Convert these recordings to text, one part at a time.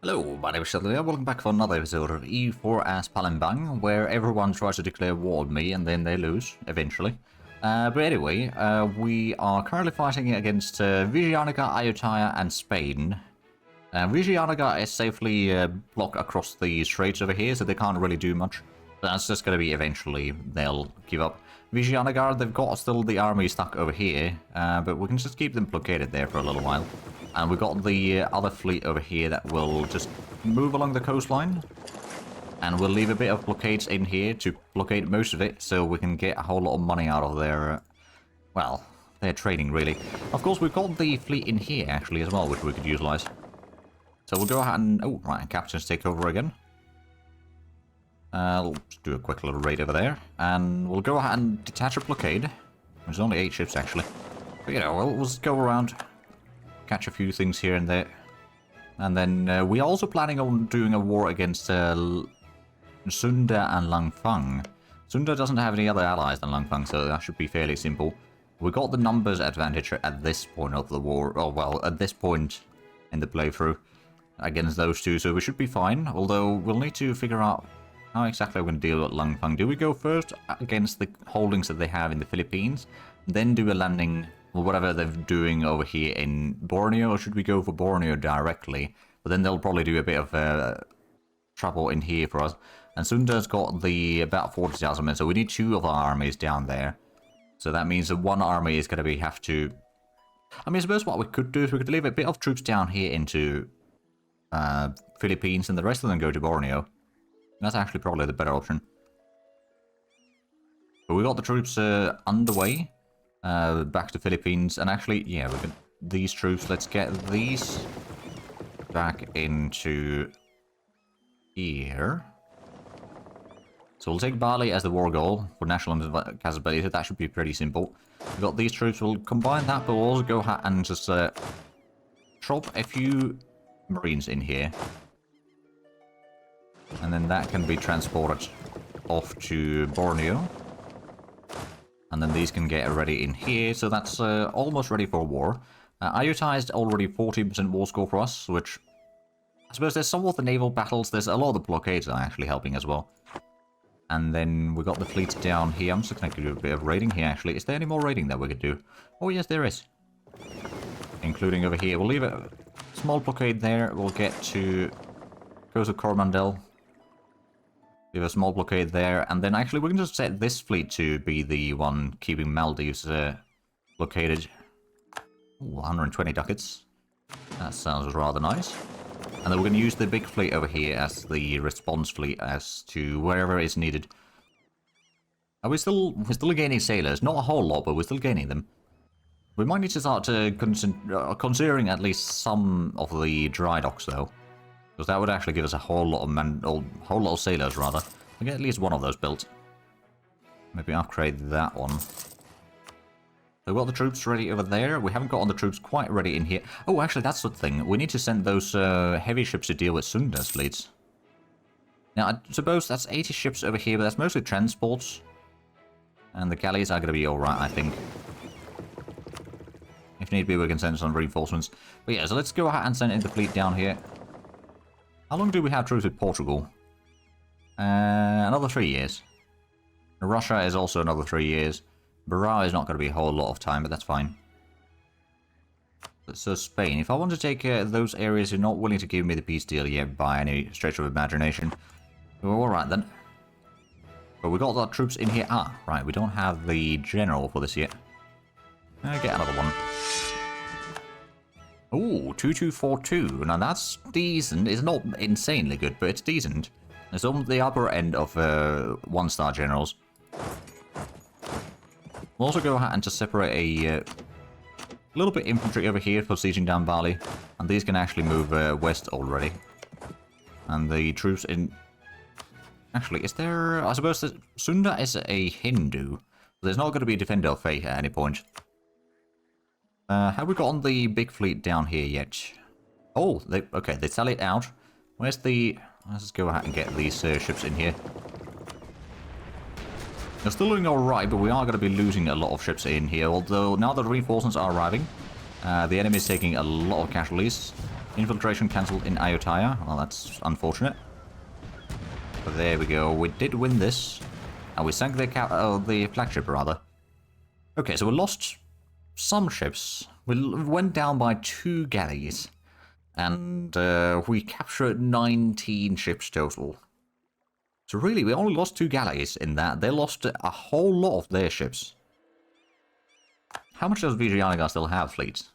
Hello, my name is Zhatelier. Welcome back for another episode of EU4 as Palembang, where everyone tries to declare war on me and then they lose, eventually. But anyway, we are currently fighting against Vigianica, Ayutthaya, and Spain. Vigianica is safely blocked across the straits over here, so they can't really do much. That's just going to be eventually they'll give up. Vigianica, they've got still the army stuck over here, but we can just keep them blockaded there for a little while. And we've got the other fleet over here that will just move along the coastline. And we'll leave a bit of blockades in here to blockade most of it, so we can get a whole lot of money out of their, well, their trading, really. Of course, we've got the fleet in here, actually, as well, which we could utilize. So we'll go ahead and... Oh, right, captains take over again. We'll just do a quick little raid over there. And we'll go ahead and detach a blockade. There's only 8 ships, actually. But, you know, we'll just go around... catch a few things here and there. And then we're also planning on doing a war against Sunda and Langfang. Sunda doesn't have any other allies than Langfang, so that should be fairly simple. We got the numbers advantage at this point of the war, or well, at this point in the playthrough against those two, so we should be fine. Although we'll need to figure out how exactly we're going to deal with Langfang. Do we go first against the holdings that they have in the Philippines, then do a landing... or whatever they're doing over here in Borneo, or should we go for Borneo directly? But then they'll probably do a bit of trouble in here for us. And Sunda's got the about 40,000 men, so we need 2 of our armies down there. So that means that one army is going to have to... I mean, I suppose what we could do is we could leave a bit of troops down here into Philippines, and the rest of them go to Borneo. That's actually probably the better option. But we got the troops underway. Back to Philippines, and actually, yeah, we can these troops. Let's get these back into here. So we'll take Bali as the war goal for national capability. That should be pretty simple. We've got these troops. We'll combine that, but we'll also go ahead and just drop a few marines in here, and then that can be transported off to Borneo. And then these can get ready in here, so that's almost ready for war. Ayutthaya is already 14% war score for us, which... I suppose there's some of the naval battles, there's a lot of the blockades are actually helping as well. And then we got the fleets down here. I'm just going to do a bit of raiding here, actually. Is there any more raiding that we could do? Oh, yes, there is. Including over here. We'll leave a small blockade there. We'll get to... go to Coromandel. We have a small blockade there, and then actually we can just set this fleet to be the one keeping Maldives blockaded. Ooh, 120 ducats. That sounds rather nice. And then we're going to use the big fleet over here as the response fleet as to wherever is needed. Are we're still gaining sailors. Not a whole lot, but we're still gaining them. We might need to start considering at least some of the dry docks, though. Because that would actually give us a whole lot of sailors, rather. We'll get at least one of those built. Maybe upgrade that one. So we've got the troops ready over there. We haven't got the troops quite ready in here. Oh, actually, that's the thing. We need to send those heavy ships to deal with Sunda's fleets. Now, I suppose that's 80 ships over here, but that's mostly transports. And the galleys are going to be alright, I think. If need be, we can send some reinforcements. But yeah, so let's go ahead and send in the fleet down here. How long do we have troops with Portugal? Another 3 years. Russia is also another 3 years. Barra is not going to be a whole lot of time, but that's fine. So Spain, if I want to take those areas who are not willing to give me the peace deal yet by any stretch of imagination, we're alright then. But we got our troops in here. Ah, right, we don't have the general for this yet. Get another one. Ooh, 2242. Now that's decent. It's not insanely good, but it's decent. It's on the upper end of 1-star generals. We'll also go ahead and just separate a little bit infantry over here for sieging down Bali. And these can actually move west already. And the troops in... Actually, is there... I suppose that Sunda is a Hindu. There's not going to be a Defender of Faith at any point. Have we got on the big fleet down here yet? Oh, okay, they sell it out. Where's the... Let's just go ahead and get these ships in here. They're still doing alright, but we are going to be losing a lot of ships in here. Although now the reinforcements are arriving, the enemy is taking a lot of casualties. Infiltration cancelled in Ayutthaya. Well, that's unfortunate. But there we go. We did win this. And we sank the flagship, rather. Okay, so we lost some ships. We went down by 2 galleys. And we captured 19 ships total. So really, we only lost 2 galleys in that. They lost a whole lot of their ships. How much does Vijayanagar still have fleets?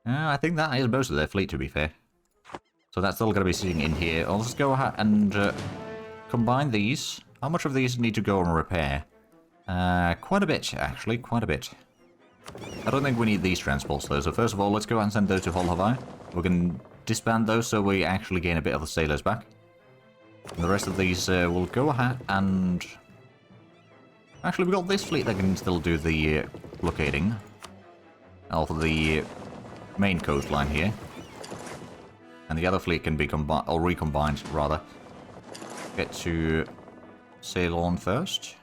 I think that is most of their fleet, to be fair. So that's still going to be sitting in here. I'll just go ahead and combine these. How much of these need to go and repair? Quite a bit, actually. Quite a bit. I don't think we need these transports, though. So first of all, let's go ahead and send those to Hull Hawaii. We can disband those so we actually gain a bit of the sailors back. And the rest of these will go ahead and... Actually, we've got this fleet that can still do the blockading of the main coastline here. And the other fleet can be combined, or recombined, rather. Get to sail on first.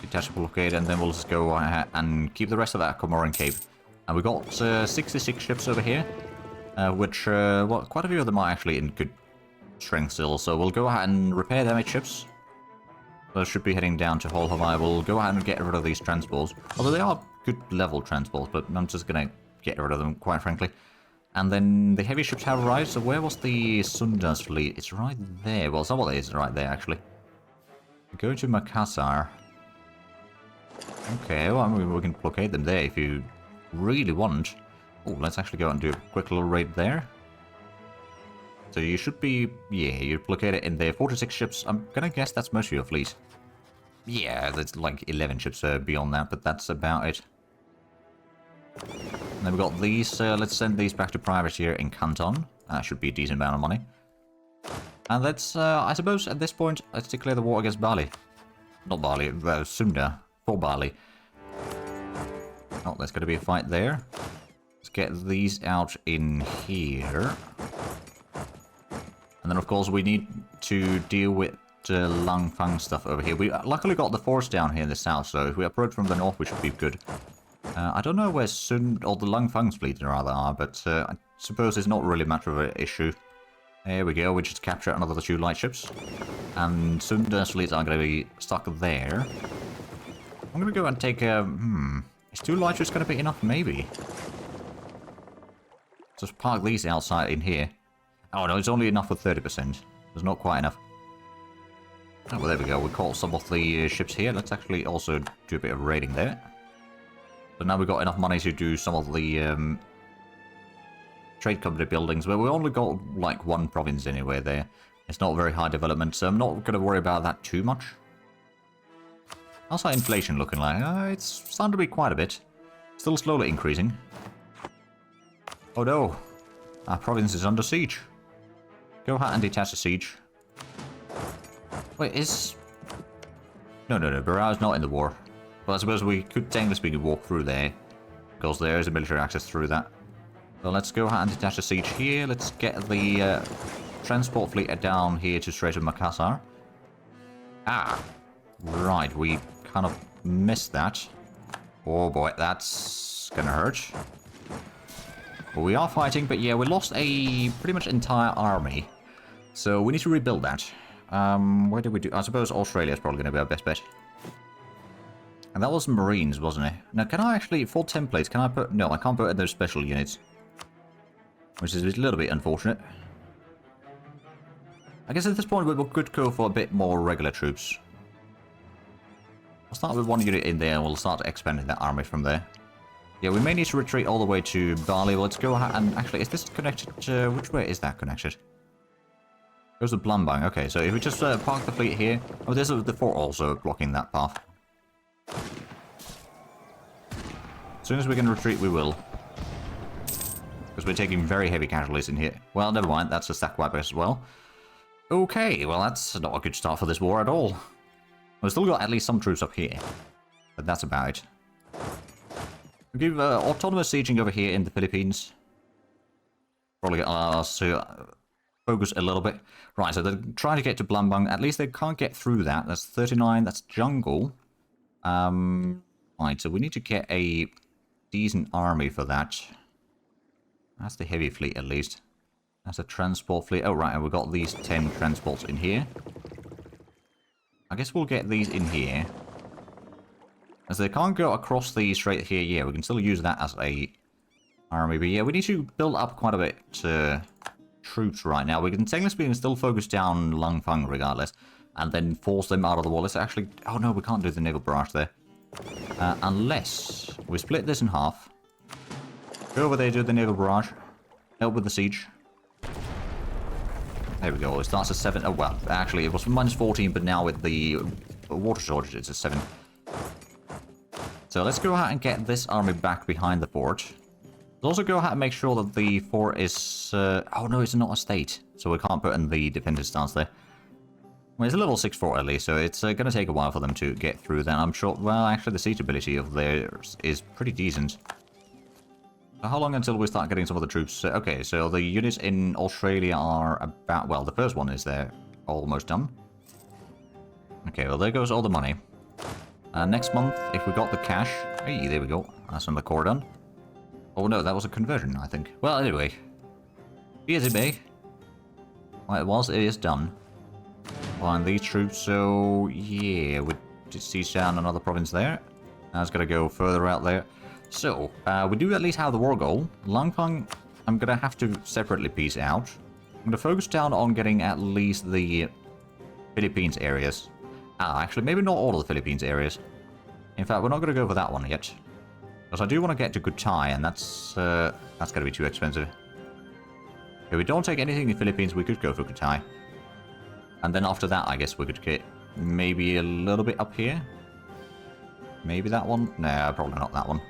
Detach the blockade, and then we'll just go ahead and keep the rest of that Comorin Cape. And we've got 66 ships over here, which, well, quite a few of them are actually in good strength still. So we'll go ahead and repair damaged ships. Those should be heading down to Hull Hawaii. We'll go ahead and get rid of these transports. Although they are good level transports, but I'm just going to get rid of them, quite frankly. And then the heavy ships have arrived. So where was the Sunda's fleet? It's right there. Well, some of it is right there, actually. Go to Makassar. Okay, well, I mean, we can blockade them there if you really want. Oh, let's actually go and do a quick little raid there. So you should be... Yeah, you blockade it in there. 46 ships. I'm gonna guess that's most of your fleet. Yeah, there's like 11 ships beyond that, but that's about it. And then we've got these. Let's send these back to privateer in Canton. That should be a decent amount of money. And let's, I suppose, at this point, let's declare the war against Bali. Not Bali, Sunda. For Bali. Oh, there's going to be a fight there. Let's get these out in here. And then, of course, we need to deal with Langfang stuff over here. We luckily got the force down here in the south, so if we approach from the north, we should be good. I don't know where or the Langfang's fleet rather are, but I suppose it's not really much of an issue. There we go, we just captured another 2 light ships. And Sunda's fleets are going to be stuck there. I'm going to go and take a... Is 2 light ships going to be enough? Maybe. Just park these outside in here. Oh no, it's only enough for 30%. There's not quite enough. Oh, well, there we go. We caught some of the ships here. Let's actually also do a bit of raiding there. So now we've got enough money to do some of the trade company buildings, but we only got like 1 province anyway there. It's not very high development, so I'm not going to worry about that too much. How's that inflation looking like? It's starting to be quite a bit. Still slowly increasing. Oh no! Our province is under siege. Go ahead and detach the siege. Wait, is... No, Barrow's not in the war. Well, I suppose we could technically speaking walk through there. Because there is a military access through that. So let's go ahead and detach the siege here. Let's get the transport fleet down here to Strait of Makassar. Ah! Right, we kind of missed that. Oh boy, that's gonna hurt. Well, we are fighting, but yeah, we lost a pretty much entire army. So we need to rebuild that. Where did we do? I suppose Australia is probably going to be our best bet. And that was Marines, wasn't it? Now, can I actually, for templates, can I put... No, I can't put in those special units. Which is a little bit unfortunate. I guess at this point we could go for a bit more regular troops. I'll start with 1 unit in there and we'll start expanding that army from there. Yeah, we may need to retreat all the way to Bali. Let's go ahead and... Actually, is this connected to... Which way is that connected? Goes to Palembang. Okay, so if we just park the fleet here... Oh, there's the fort also blocking that path. As soon as we can retreat, we will. Because we're taking very heavy casualties in here. Well, never mind. That's a stack wipe as well. Okay, well, that's not a good start for this war at all. We've still got at least some troops up here. But that's about it. We give autonomous sieging over here in the Philippines. Probably allow us to focus a little bit. Right, so they're trying to get to Palembang. At least they can't get through that. That's 39. That's jungle. Right, so we need to get a decent army for that. That's the heavy fleet, at least. That's a transport fleet. Oh, right, and we've got these 10 transports in here. I guess we'll get these in here. As they can't go across the strait here, yeah, we can still use that as a army. But yeah, we need to build up quite a bit troops right now. We can technically speaking still focus down Langfang regardless, and then force them out of the wall. Let's actually... Oh no, we can't do the naval barrage there. Unless we split this in half. Go over there, do the naval barrage. Help with the siege. There we go. It starts at 7. Oh, well, actually, it was minus 14, but now with the water shortage, it's at 7. So let's go ahead and get this army back behind the fort. Let's also go ahead and make sure that the fort is... oh, no, it's not a state. So we can't put in the defensive stance there. Well, it's a level 6 fort at least, so it's going to take a while for them to get through that. I'm sure... Well, actually, the siege ability of theirs is pretty decent. So how long until we start getting some of the troops? Okay, so the units in Australia are about... Well, the first one is there. Almost done. Okay, well, there goes all the money. Next month, if we got the cash... Hey, there we go. That's another core done. Oh, no, that was a conversion, I think. Well, anyway. Be as it may. Well, it is done. Find these troops, so... Yeah, we just siege down another province there. That's gonna go further out there. So, we do at least have the war goal. Langfang, I'm gonna have to separately piece out. I'm gonna focus down on getting at least the Philippines areas. Actually, maybe not all of the Philippines areas. In fact, we're not gonna go for that one yet. Because I do want to get to Kutai, and that's gonna be too expensive. If we don't take anything in the Philippines, we could go for Kutai. And then after that, I guess we could get maybe a little bit up here. Maybe that one? No, probably not that one.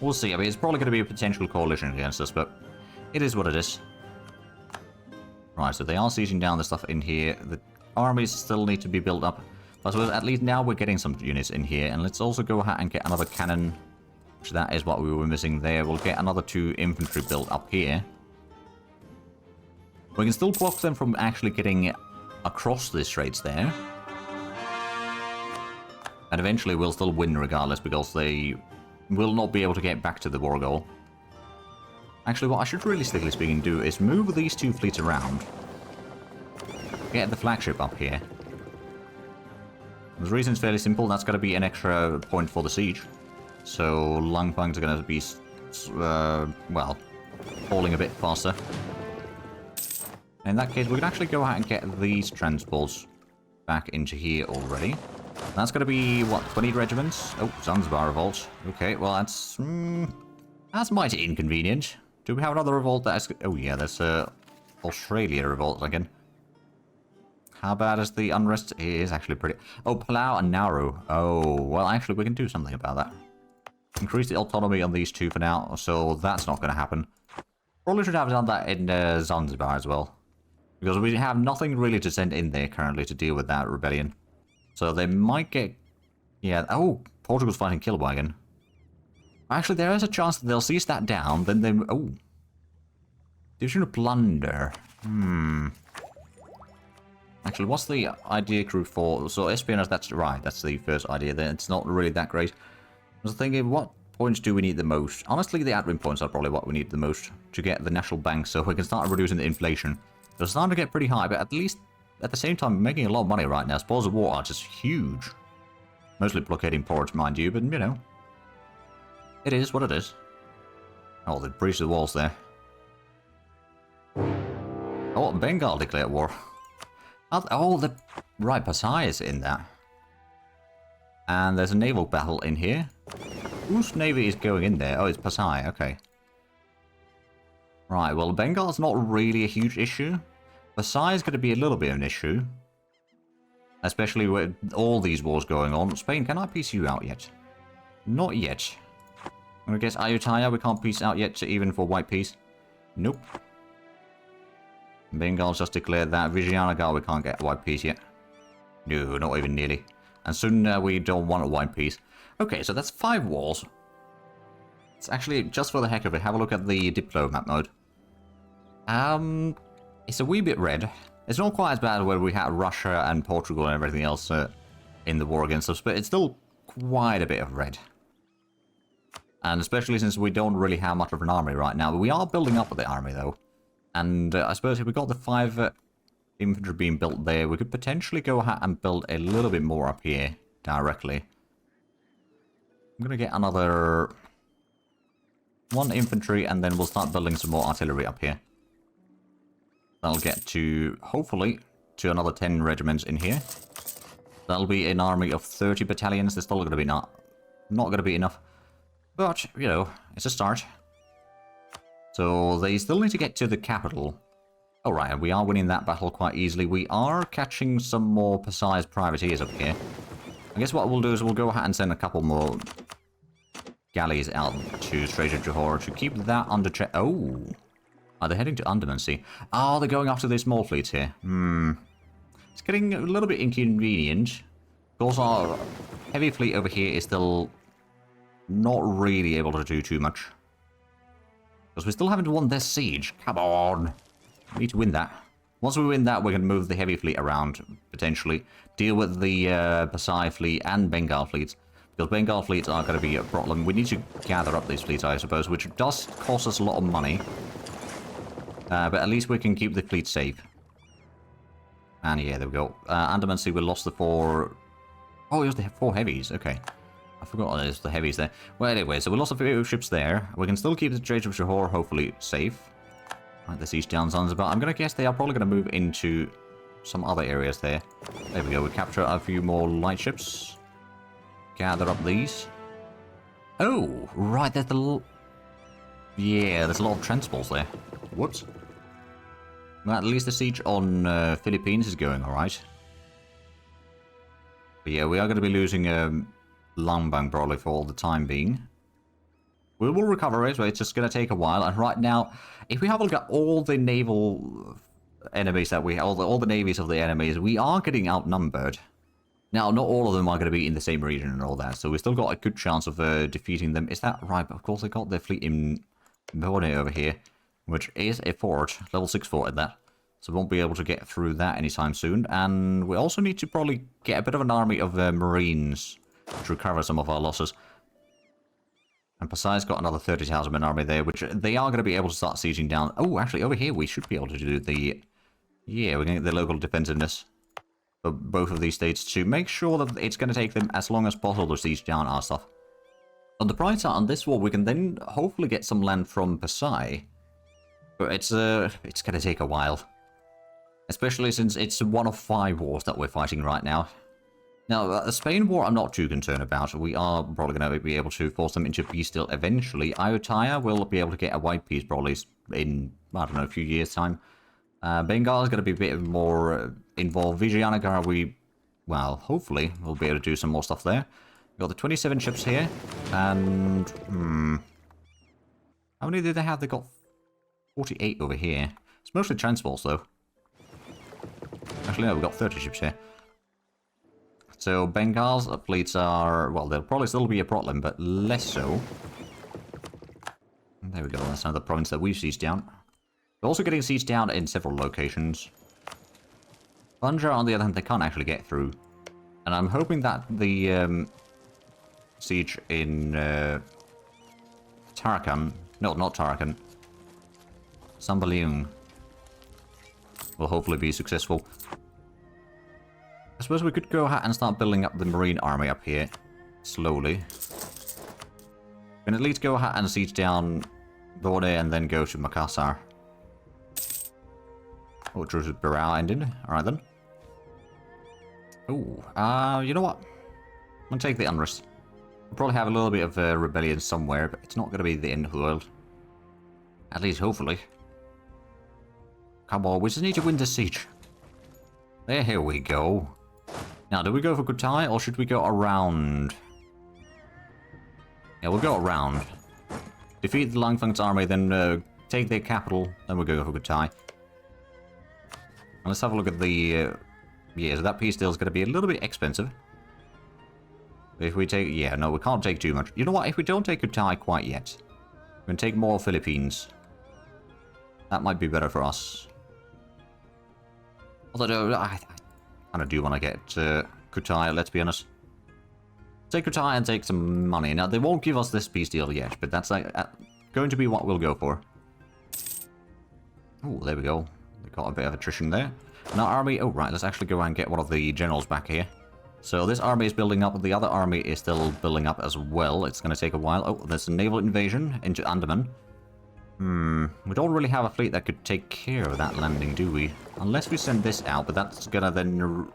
We'll see. I mean, it's probably going to be a potential coalition against us, but it is what it is. Right, so they are sieging down the stuff in here. The armies still need to be built up. But I suppose at least now we're getting some units in here. And let's also go ahead and get another cannon. Which that is what we were missing there. We'll get another 2 infantry built up here. We can still block them from actually getting across the straits there. And eventually we'll still win regardless, because they will not be able to get back to the war goal. Actually, what I should realistically speaking do is move these 2 fleets around. Get the flagship up here. The reason is fairly simple. That's going to be an extra point for the siege. So Langfang's going to be, well, falling a bit faster. In that case, we can actually go ahead and get these transports back into here already. That's going to be, what, 20 regiments? Oh, Zanzibar revolt. Okay, well, that's mighty inconvenient. Do we have another revolt that's... Oh, yeah, there's Australia revolt again. How bad is the unrest? It is actually pretty... Oh, Palau and Nauru. Oh, well, actually, we can do something about that. Increase the autonomy on these 2 for now, so that's not going to happen. Probably should have done that in Zanzibar as well. Because we have nothing really to send in there currently to deal with that rebellion. So they might get... Yeah, oh, Portugal's fighting Kilwa again. Actually, there is a chance that they'll seize that down, then they... Oh. Division of Plunder. Actually, what's the idea group for... So espionage, that's right, that's the first idea there. It's not really that great. I was thinking, what points do we need the most? Honestly, the admin points are probably what we need the most to get the national bank so we can start reducing the inflation. It's starting to get pretty high, but at least at the same time making a lot of money right now. Spoils of war are just huge. Mostly blockading ports, mind you, but you know. It is what it is. Oh, they breached the walls there. Oh, Bengal declared war. Oh, the right, Pasai is in that. And there's a naval battle in here. Whose navy is going in there? Oh, it's Pasai, okay. Right, well, Bengal's not really a huge issue. Pasai is going to be a little bit of an issue. Especially with all these wars going on. Spain, can I piece you out yet? Not yet. I'm going to guess Ayutthaya, we can't piece out yet, even for white peace. Nope. Bengal's just declared that. Vijayanagar, we can't get white peace yet. No, not even nearly. And soon we don't want a white peace. Okay, so that's 5 wars. It's actually, just for the heck of it, have a look at the diplomat mode. It's a wee bit red. It's not quite as bad where we had Russia and Portugal and everything else in the war against us, but it's still quite a bit of red. And especially since we don't really have much of an army right now. We are building up with the army, though. And I suppose if we got the 5 infantry being built there, we could potentially go ahead and build a little bit more up here directly. I'm going to get another 1 infantry, and then we'll start building some more artillery up here. That'll get to, hopefully, to another 10 regiments in here. That'll be an army of 30 battalions. They're still going to be not going to be enough. But, you know, it's a start. So they still need to get to the capital. Alright, we are winning that battle quite easily. We are catching some more precise privateers up here. I guess what we'll do is we'll go ahead and send a couple more galleys out to Strait of Johor to keep that under check. Oh! Are they heading to Andaman Sea? Oh, they're going after the small fleets here. It's getting a little bit inconvenient. Of course, our heavy fleet over here is still not really able to do too much. Because we still haven't won this siege. Come on! We need to win that. Once we win that, we can move the heavy fleet around, potentially. Deal with the Pasai fleet and Bengal fleets. Because Bengal fleets are going to be a problem. We need to gather up these fleets, I suppose, which does cost us a lot of money. But at least we can keep the fleet safe. And yeah, there we go. Andaman Sea, we lost the 4... Oh, it was the 4 heavies. Okay. I forgot there's the heavies there. Well, anyway, so we lost a few ships there. We can still keep the Strait of Johor, hopefully, safe. Right, the siege down Zanzibar. I'm going to guess they are probably going to move into some other areas there. There we go. We capture a few more light ships. Gather up these. Oh, right. There's the... Yeah, there's a lot of transports there. Whoops. Well, at least the siege on Philippines is going alright. But yeah, we are going to be losing Palembang probably for the time being. We will recover it, but it's just going to take a while. And right now, if we have a look at all the naval enemies that we have, all the navies of the enemies, we are getting outnumbered. Now, not all of them are going to be in the same region and all that, so we've still got a good chance of defeating them. Is that right? But of course, they got their fleet in Borneo over here, which is a fort, level 6 fort at that. So we won't be able to get through that anytime soon. And we also need to probably get a bit of an army of Marines to recover some of our losses. And Pasai's got another 30,000 man army there, which they are going to be able to start sieging down. Oh, actually, over here we should be able to do the... Yeah, we're going to get the local defensiveness for both of these states to make sure that it's going to take them as long as possible to siege down our stuff. On the bright side, on this war, we can then hopefully get some land from Pasai. But it's going to take a while. Especially since it's one of 5 wars that we're fighting right now. Now, the Spain war I'm not too concerned about. We are probably going to be able to force them into peace still eventually. Ayutthaya will be able to get a white peace probably in, I don't know, a few years' time. Bengal is going to be a bit more involved. Vijayanagar, well, hopefully we'll be able to do some more stuff there. We've got the 27 ships here. And, how many did they have? They got 48 over here. It's mostly transports, though. Actually, no, we've got 30 ships here. So, Bengal's fleets are... Well, they'll probably still be a problem, but less so. There we go, that's another province that we've sieged down. We're also getting sieged down in several locations. Banja, on the other hand, they can't actually get through. And I'm hoping that the siege in Tarakan... No, not Tarakan. Sambaliung will hopefully be successful. I suppose we could go ahead and start building up the marine army up here. Slowly. We can at least go ahead and siege down Bode and then go to Makassar. Oh, Truce with Barao ended. Alright then. Oh, you know what? I'm gonna take the unrest. We'll probably have a little bit of rebellion somewhere, but it's not gonna be the end of the world. At least, hopefully. Come on, we just need to win this siege. There we go. Now, do we go for Kutai, or should we go around? Yeah, we'll go around. Defeat the Langfang's army, then take their capital, then we'll go for Kutai. Let's have a look at the... yeah, so that peace deal is going to be a little bit expensive. If we take... Yeah, no, we can't take too much. You know what? If we don't take Kutai quite yet, we can take more Philippines. That might be better for us. Although, I kind of do want to get Kutai, let's be honest. Take Kutai and take some money. Now, they won't give us this peace deal yet, but that's going to be what we'll go for. Oh, there we go. We got a bit of attrition there. Now, army... Oh, right, let's actually go and get one of the generals back here. So this army is building up, the other army is still building up as well. It's going to take a while. Oh, there's a naval invasion into Andaman. We don't really have a fleet that could take care of that landing, do we? Unless we send this out, but that's gonna then...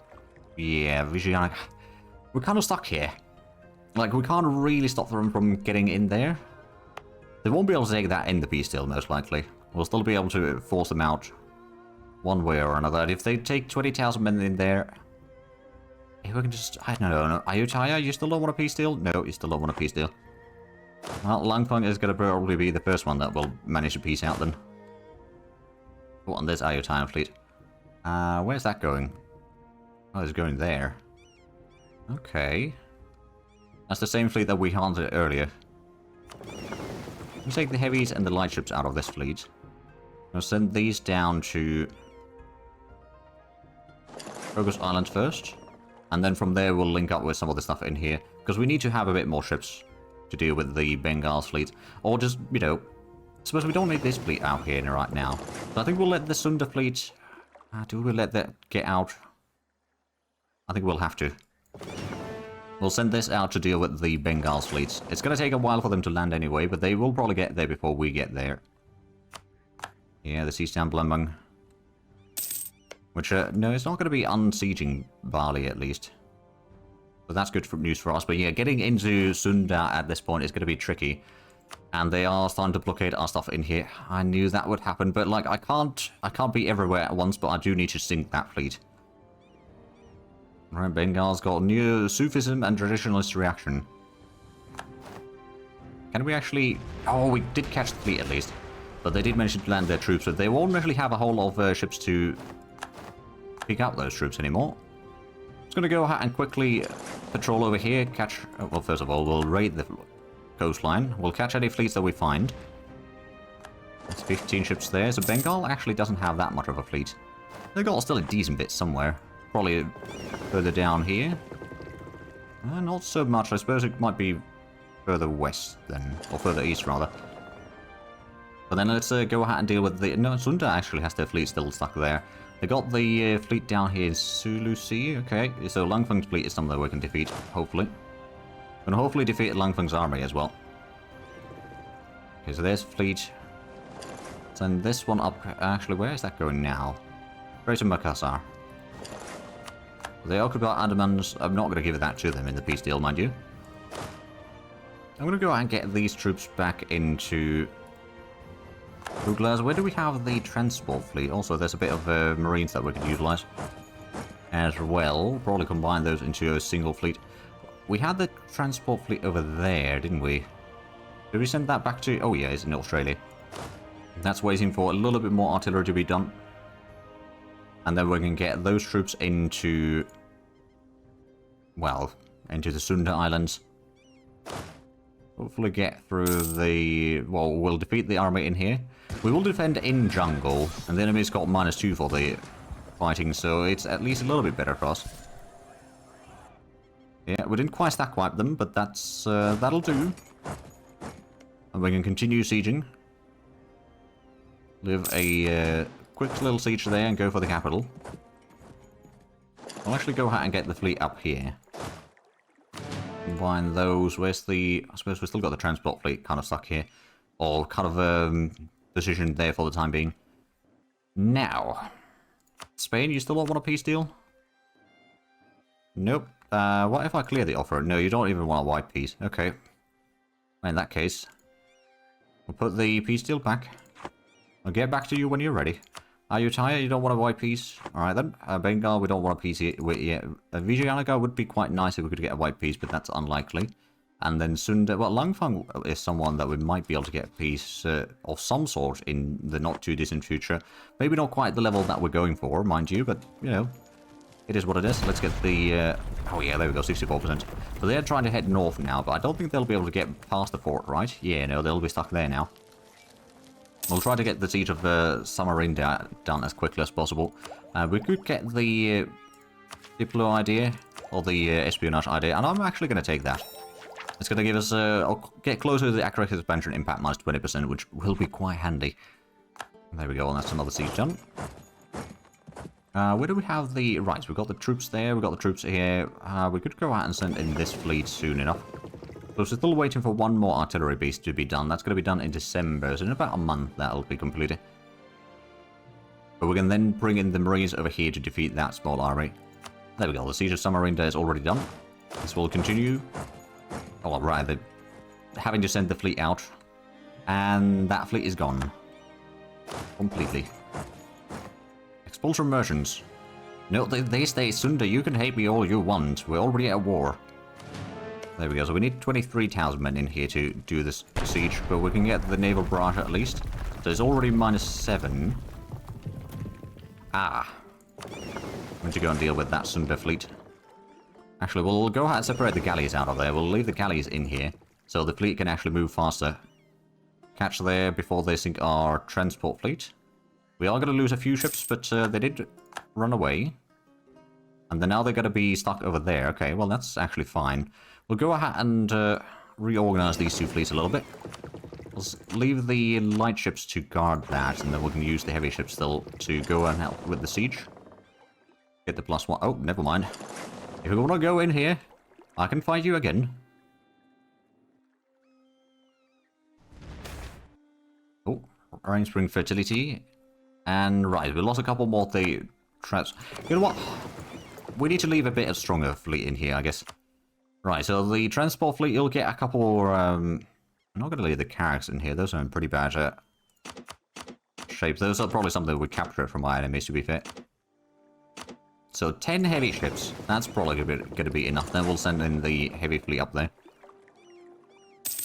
Yeah, we're kind of stuck here. Like, we can't really stop them from getting in there. They won't be able to take that in the peace deal, most likely. We'll still be able to force them out one way or another. And if they take 20,000 men in there... If we can just... I don't know. Ayutthaya, you still don't want a peace deal? No, you still don't want a peace deal. Well, Langfang is going to probably be the first one that will manage to peace out then. Oh, and there's Ayutthaya fleet. Where's that going? Oh, it's going there. Okay. That's the same fleet that we hunted earlier. Let's take the heavies and the light ships out of this fleet. I'll send these down to Focus Island first. And then from there we'll link up with some of the stuff in here. Because we need to have a bit more ships to deal with the Bengal's fleet. Or just, you know, I suppose we don't need this fleet out here right now. So I think we'll let the Sunda fleet... do we let that get out? I think we'll have to. We'll send this out to deal with the Bengal's fleets. It's going to take a while for them to land anyway, but they will probably get there before we get there. Yeah, the Eastern Palembang. Which, no, it's not going to be unsieging Bali at least. So that's good news for us. But yeah, getting into Sunda at this point is going to be tricky. And they are starting to blockade our stuff in here. I knew that would happen, but like I can't be everywhere at once, but I do need to sink that fleet. Right, Bengal's got new Sufism and traditionalist reaction. Can we actually... Oh, we did catch the fleet at least. But they did manage to land their troops, but they won't really have a whole lot of ships to pick up those troops anymore. Just going to go ahead and quickly patrol over here, catch... Well, first of all, we'll raid the coastline. We'll catch any fleets that we find. There's 15 ships there, so Bengal actually doesn't have that much of a fleet. They've got still a decent bit somewhere. Probably further down here. Not so much. I suppose it might be further west then, or further east rather. But then let's go ahead and deal with the... No, Sunda actually has their fleet still stuck there. They got the fleet down here in Sulu Sea. Okay, so Langfang's fleet is something that we can defeat, hopefully. And hopefully defeat Langfang's army as well. Okay, so there's fleet. Send this one up. Actually, where is that going now? Greater Makassar. They occupy Andamans. I'm not going to give that to them in the peace deal, mind you. I'm going to go out and get these troops back into Douglas. Where do we have the transport fleet? Also, there's a bit of marines that we could utilize as well. Probably combine those into a single fleet. We had the transport fleet over there, didn't we? Did we send that back to... Oh yeah, it's in Australia. That's waiting for a little bit more artillery to be done. And then we can get those troops into... Well, into the Sunda Islands. Hopefully get through the... Well, we'll defeat the army in here. We will defend in jungle. And the enemy's got -2 for the fighting, so it's at least a little bit better for us. Yeah, we didn't quite stack wipe them, but that's that'll do. And we can continue sieging. Live a quick little siege there and go for the capital. I'll actually go ahead and get the fleet up here. Combine those. Where's the... I suppose we've still got the transport fleet kind of stuck here. Or kind of positioned there for the time being. Now, Spain, you still don't want a peace deal? Nope. What if I clear the offer? No, you don't even want a white peace. Okay. In that case, we'll put the peace deal back. I'll get back to you when you're ready. Ayutthaya, you don't want a white peace? Alright then. Bengal, we don't want a peace yet. Vijayanagar would be quite nice if we could get a white peace, but that's unlikely. And then Sunda... Well, Langfang is someone that we might be able to get a peace of some sort in the not-too-distant future. Maybe not quite the level that we're going for, mind you, but, you know, it is what it is. Let's get the... Oh yeah, there we go, 64%. So they're trying to head north now, but I don't think they'll be able to get past the fort, right? Yeah, no, they'll be stuck there now. We'll try to get the siege of Samarin done as quickly as possible. We could get the Diplo idea, or the espionage idea, and I'm actually going to take that. It's going to give us, I'll get closer to the accurate expansion impact -20%, which will be quite handy. There we go, and that's another siege done. Where do we have the... Right, so we've got the troops there, we've got the troops here. We could go out and send in this fleet soon enough. So we're still waiting for one more artillery base to be done. That's going to be done in December, so in about a month that'll be completed. But we can then bring in the Marines over here to defeat that small army. There we go, the siege of Samarinda is already done. This will continue. Oh, right, they're having to send the fleet out. And that fleet is gone. Completely. Expulsion merchants. No, they stay Sunda. You can hate me all you want. We're already at war. There we go. So we need 23,000 men in here to do this siege. But we can get the naval barrage at least. So it's already -7. Ah. I'm going to go and deal with that Sunda fleet. Actually, we'll go ahead and separate the galleys out of there. We'll leave the galleys in here. So the fleet can actually move faster. Catch there before they sink our transport fleet. We are going to lose a few ships, but they did run away. And then now they're going to be stuck over there. Okay, well, that's actually fine. We'll go ahead and reorganize these two fleets a little bit. Let's leave the light ships to guard that, and then we can use the heavy ships still to go and help with the siege. Get the +1. Oh, never mind. If you want to go in here, I can fight you again. Oh, Rain Spring Fertility. And right, we lost a couple more the traps. You know what? We need to leave a bit of stronger fleet in here, I guess. Right, so the transport fleet, you'll get a couple... I'm not going to leave the carracks in here. Those are in pretty bad shape. Those are probably something we captured from our enemies, to be fair. So 10 heavy ships. That's probably going to be enough. Then we'll send in the heavy fleet up there.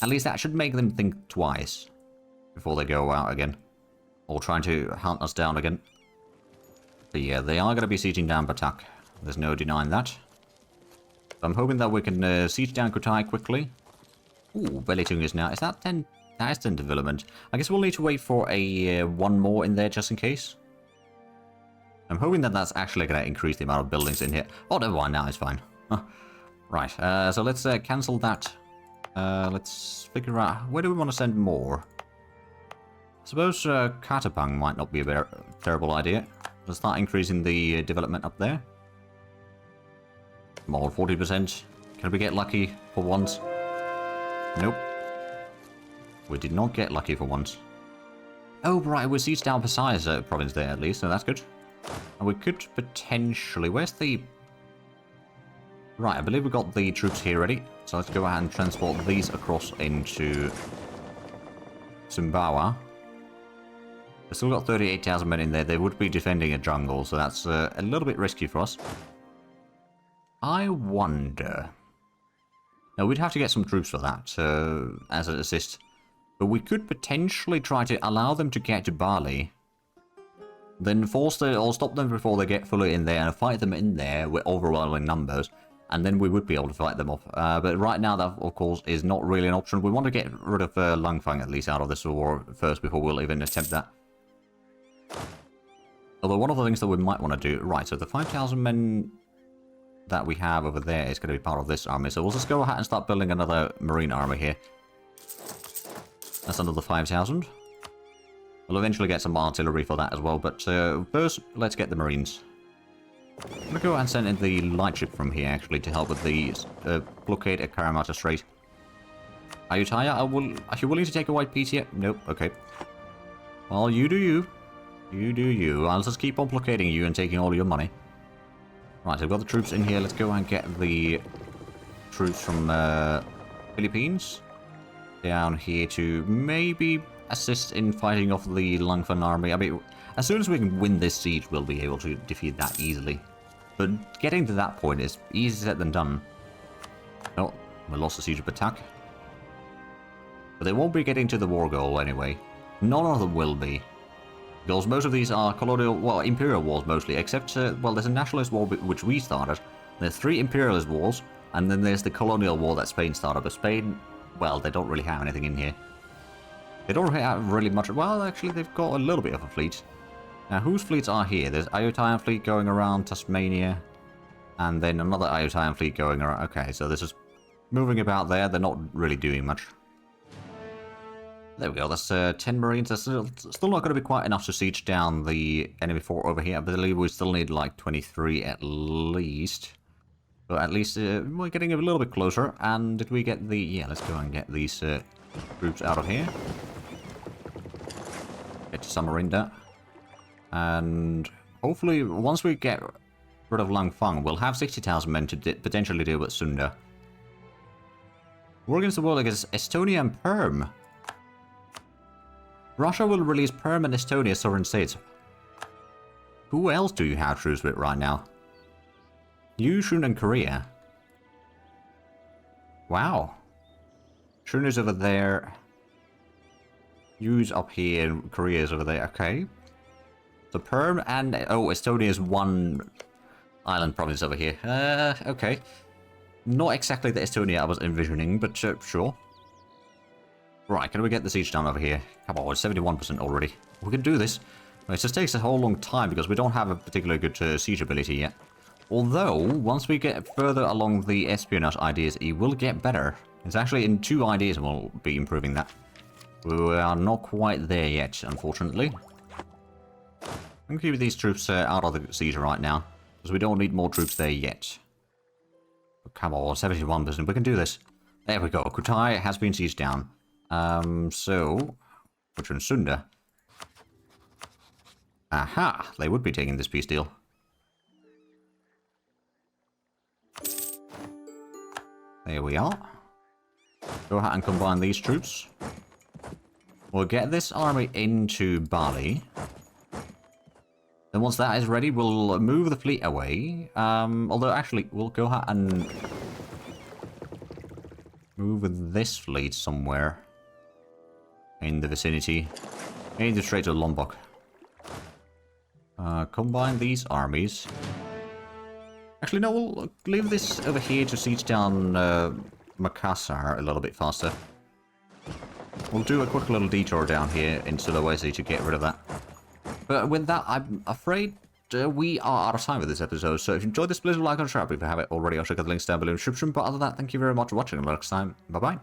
At least that should make them think twice before they go out again. Or trying to hunt us down again. But yeah, they are going to be sieging down Batak. There's no denying that. So I'm hoping that we can siege down Kutai quickly. Ooh, Belitung is now... Is that 10? That is 10 development. I guess we'll need to wait for a one more in there just in case. I'm hoping that that's actually going to increase the amount of buildings in here. Oh, never mind. Now it's fine. Right, so let's cancel that. Let's figure out... Where do we want to send more? I suppose Katapang might not be a very terrible idea. Let's start increasing the development up there. More 40%. Can we get lucky for once? Nope. We did not get lucky for once. Oh, right, we sieged down Pasai's province there at least, so that's good. And we could potentially... Where's the... Right, I believe we've got the troops here ready. So let's go ahead and transport these across into Sumbawa. We've still got 38,000 men in there. They would be defending a jungle, so that's a little bit risky for us. I wonder... Now, we'd have to get some troops for that, as an assist. But we could potentially try to allow them to get to Bali. Then force them, or stop them before they get fully in there, and fight them in there with overwhelming numbers. And then we would be able to fight them off. But right now, that, of course, is not really an option. We want to get rid of Langfang, at least, out of this war first, before we'll even attempt that. Although, one of the things that we might want to do... Right, so the 5,000 men... that we have over there is going to be part of this army. So we'll just go ahead and start building another marine army here. That's another 5,000. We'll eventually get some artillery for that as well, but first, let's get the marines. I'm going to go ahead and send in the light ship from here, actually, to help with the blockade at Karamata Strait. Ayutthaya, are you willing to take a white piece yet? Nope, okay. Well, you do you. You do you. I'll just keep on blockading you and taking all your money. Right, I've got the troops in here. Let's go and get the troops from Philippines down here to maybe assist in fighting off the Langfang army. I mean, as soon as we can win this siege, we'll be able to defeat that easily. But getting to that point is easier said than done. Oh, we lost the siege of Batak. But they won't be getting to the war goal anyway. None of them will be. Because most of these are colonial, well, imperial wars mostly, except, well, there's a nationalist war which we started. There's 3 imperialist wars, and then there's the colonial war that Spain started. But Spain, well, they don't really have anything in here. They don't have really much, well, actually, they've got a little bit of a fleet. Now, whose fleets are here? There's Ayutthayan fleet going around Tasmania, and then another Ayutthayan fleet going around. Okay, so this is moving about there. They're not really doing much. There we go, that's 10 Marines. That's still not going to be quite enough to siege down the enemy fort over here. I believe we still need like 23 at least. But at least we're getting a little bit closer. And did we get the... Yeah, let's go and get these troops out of here. Get to Samarinda. And hopefully, once we get rid of Langfang, we'll have 60,000 men to potentially deal with Sunda. War against the world against Estonia and Perm. Russia will release Perm and Estonia as sovereign states. Who else do you have truce with right now? You, Shun, and Korea. Wow. Shun is over there. Yu's up here, and Korea is over there. Okay. So Perm and... Oh, Estonia is one island province over here. Okay. Not exactly the Estonia I was envisioning, but sure. Right, can we get the siege done over here? Come on, it's 71% already. We can do this. It just takes a whole long time because we don't have a particularly good siege ability yet. Although, once we get further along the espionage ideas, it will get better. It's actually in 2 ideas we'll be improving that. We are not quite there yet, unfortunately. I'm keeping these troops out of the siege right now, because we don't need more troops there yet. But come on, 71%, we can do this. There we go, Kutai has been sieged down. So, which one's Sunda? Aha, they would be taking this peace deal. There we are. Go ahead and combine these troops. We'll get this army into Bali. Then once that is ready, we'll move the fleet away. Although, actually, we'll go ahead and move this fleet somewhere in the vicinity. In the Strait of Lombok. Combine these armies. Actually, no, we'll leave this over here to siege down Makassar a little bit faster. We'll do a quick little detour down here in Sulawesi to get rid of that. But with that, I'm afraid we are out of time with this episode. So if you enjoyed this, please like and subscribe if you haven't already. I'll check out the links down below in the description. But other than that, thank you very much for watching. Until next time, bye-bye.